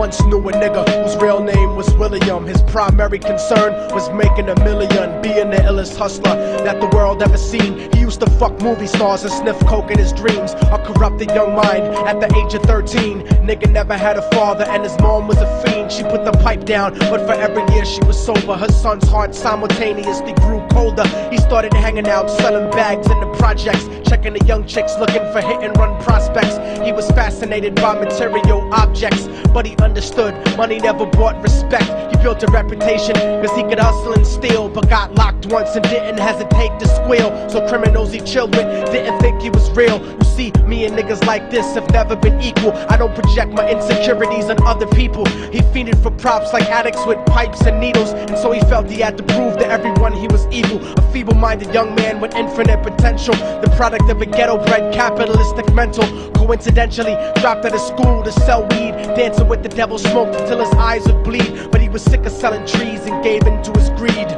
once knew a nigga whose real name was William. His primary concern was making $1 million, being the illest hustler that the world ever seen. He used to fuck movie stars and sniff coke in his dreams. A corrupted young mind at the age of 13. Nigga never had a father and his mom was a fiend. She put the pipe down, but for every year she was sober, her son's heart simultaneously grew colder. He started hanging out, selling bags in the projects, checking the young chicks looking for hit and run prospects. He was fascinated by material objects, but he understood money never bought respect. He built a reputation cause he could hustle and steal, but got locked once and didn't hesitate to squeal. So criminals he chilled with didn't think he was real. You see, me and niggas like this have never been equal. I don't project my insecurities on other people. He fiended for props like addicts with pipes and needles, and so he felt he had to prove to everyone he was evil. A feeble-minded young man with infinite potential, the product of a ghetto-bred capitalistic mental. Coincidentally, dropped out of school to sell weed, dancing with the devil, smoked until his eyes would bleed. But he was sick of selling trees and gave in to his greed.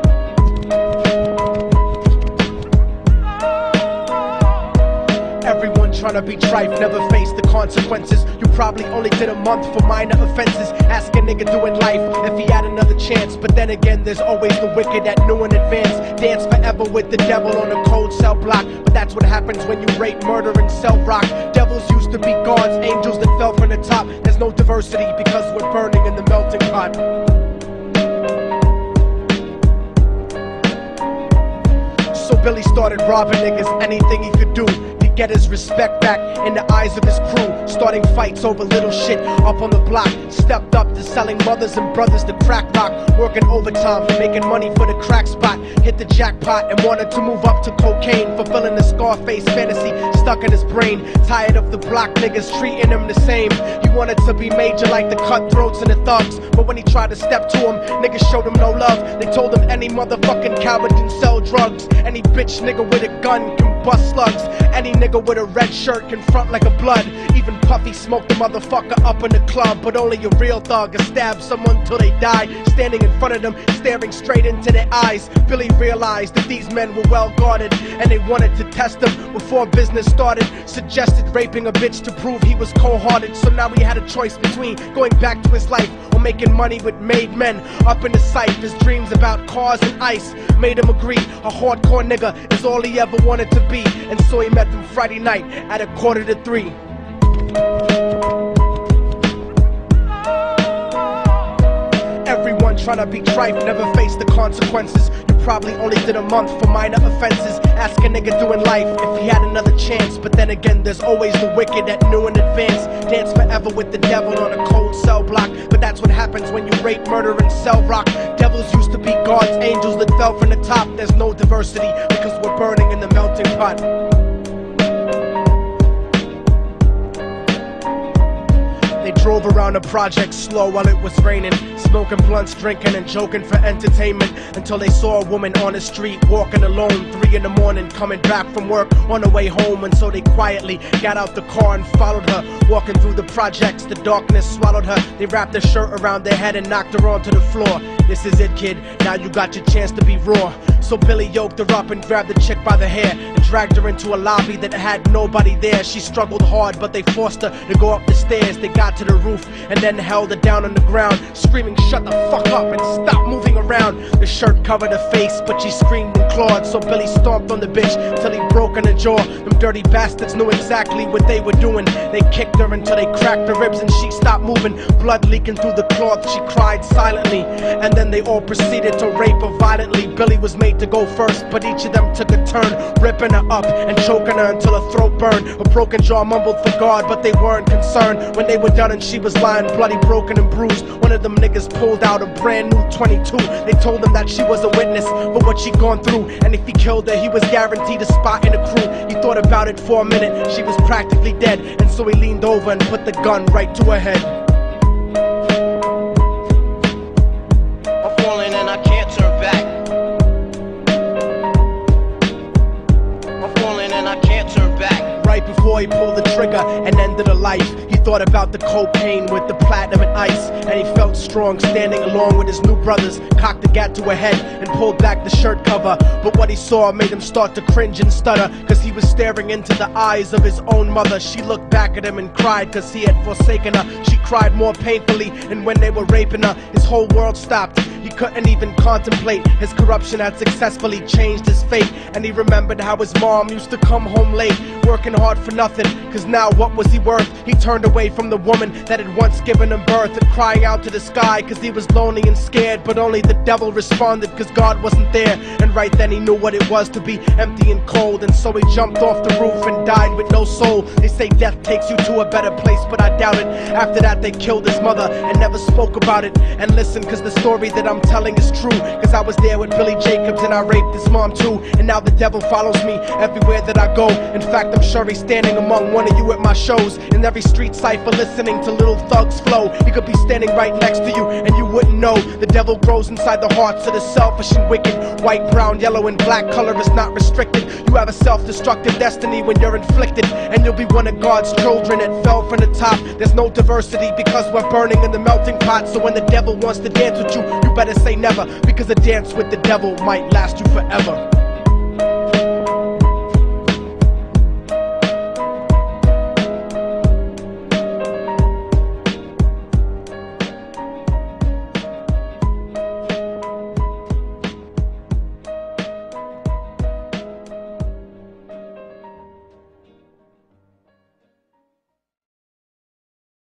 Everyone tryna be trife, never face the consequences. You probably only did a month for minor offenses. Ask a nigga doing life if he had another chance. But then again, there's always the wicked that knew in advance. Dance forever with the devil on a cold cell block. But that's what happens when you rape, murder, and sell rock. Devils used to be gods, angels that fell from the top. There's no diversity because we're burning in the melting pot. So Billy started robbing niggas, anything he could do to get his respect back in the eyes of his crew. Starting fights over little shit up on the block. Stepped up to selling mothers and brothers to crack rock. Working overtime, making money for the crack spot. Hit the jackpot and wanted to move up to cocaine. Fulfilling the Scarface fantasy stuck in his brain. Tired of the block niggas treating him the same. He wanted to be major like the cutthroats and the thugs. But when he tried to step to him, niggas showed him no love. They told him any motherfucking coward can sell drugs. Any bitch nigga with a gun can bust slugs. Any nigga with a red shirt can front like a blood. Even Puffy smoked the motherfucker up in the club. But only a real thug can stab someone till they die. Standing in front of them, staring straight into their eyes, Billy realized that these men were well guarded, and they wanted to test him before business started. Suggested raping a bitch to prove he was cold-hearted. So now he had a choice between going back to his life or making money with made men. Up in the sight, his dreams about cars and ice made him agree a hardcore nigga is all he ever wanted to be. And so he met them Friday night at 2:45. Everyone tryna be trife, never face the consequences. You probably only did a month for minor offenses. Ask a nigga doing life if he had another chance. But then again, there's always the wicked that knew in advance. Dance forever with the devil on a cold cell block. But that's what happens when you rape, murder, and sell rock. Devils used to be gods, angels that fell from the top. There's no diversity because we're burning in the melting pot. They drove around the project slow while it was raining, smoking blunts, drinking and joking for entertainment, until they saw a woman on the street walking alone, 3 in the morning, coming back from work on her way home. And so they quietly got out the car and followed her, walking through the projects. The darkness swallowed her. They wrapped her shirt around their head and knocked her onto the floor. This is it, kid, now you got your chance to be raw. So Billy yoked her up and grabbed the chick by the hair and dragged her into a lobby that had nobody there. She struggled hard, but they forced her to go up the stairs. They got to the roof and then held her down on the ground, screaming, "Shut the fuck up and stop moving around." The shirt covered her face, but she screamed and clawed. So Billy stomped on the bitch till he broke in her jaw. Them dirty bastards knew exactly what they were doing. They kicked her until they cracked her ribs and she stopped moving. Blood leaking through the cloth, she cried silently. And then they all proceeded to rape her violently. Billy was made to go first, but each of them took a turn, ripping her up and choking her until her throat burned. Her broken jaw mumbled for God, but they weren't concerned. When they were done and she was lying bloody, broken and bruised, one of them niggas pulled out a brand new 22. They told him that she was a witness for what she'd gone through, and if he killed her, he was guaranteed a spot in the crew. He thought about it for a minute, she was practically dead, and so he leaned over and put the gun right to her head. I'm falling and I can't turn back. I'm falling and I can't turn back. Right before he pulled the trigger and ended her life, he thought about the cocaine with the platinum and ice, and he felt strong standing along with his new brothers. Cocked the gat to her head and pulled back the shirt cover, but what he saw made him start to cringe and stutter, cause he was staring into the eyes of his own mother. She looked back at him and cried cause he had forsaken her. She cried more painfully, and when they were raping her, his whole world stopped. He couldn't even contemplate. His corruption had successfully changed his fate, and he remembered how his mom used to come home late, working hard for nothing, cause now what was he worth? He turned away from the woman that had once given him birth, and crying out to the sky cause he was lonely and scared, but only the devil responded cause God wasn't there. And right then he knew what it was to be empty and cold, and so he jumped off the roof and died with no soul. They say death takes you to a better place, but I doubt it. After that they killed his mother and never spoke about it. And listen, cause the story that I'm telling is true, cause I was there with Billy Jacobs and I raped his mom too. And now the devil follows me everywhere that I go. In fact, I'm sure he's standing among one of you at my shows, in every street cipher listening to Little Thug's flow. He could be standing right next to you and you wouldn't know. The devil grows inside the hearts of the selfish and wicked. White, brown, yellow and black color is not restricted. You have a self-destructive destiny when you're inflicted, and you'll be one of God's children that fell from the top. There's no diversity because we're burning in the melting pot. So when the devil wants to dance with you, you better say never, because a dance with the devil might last you forever.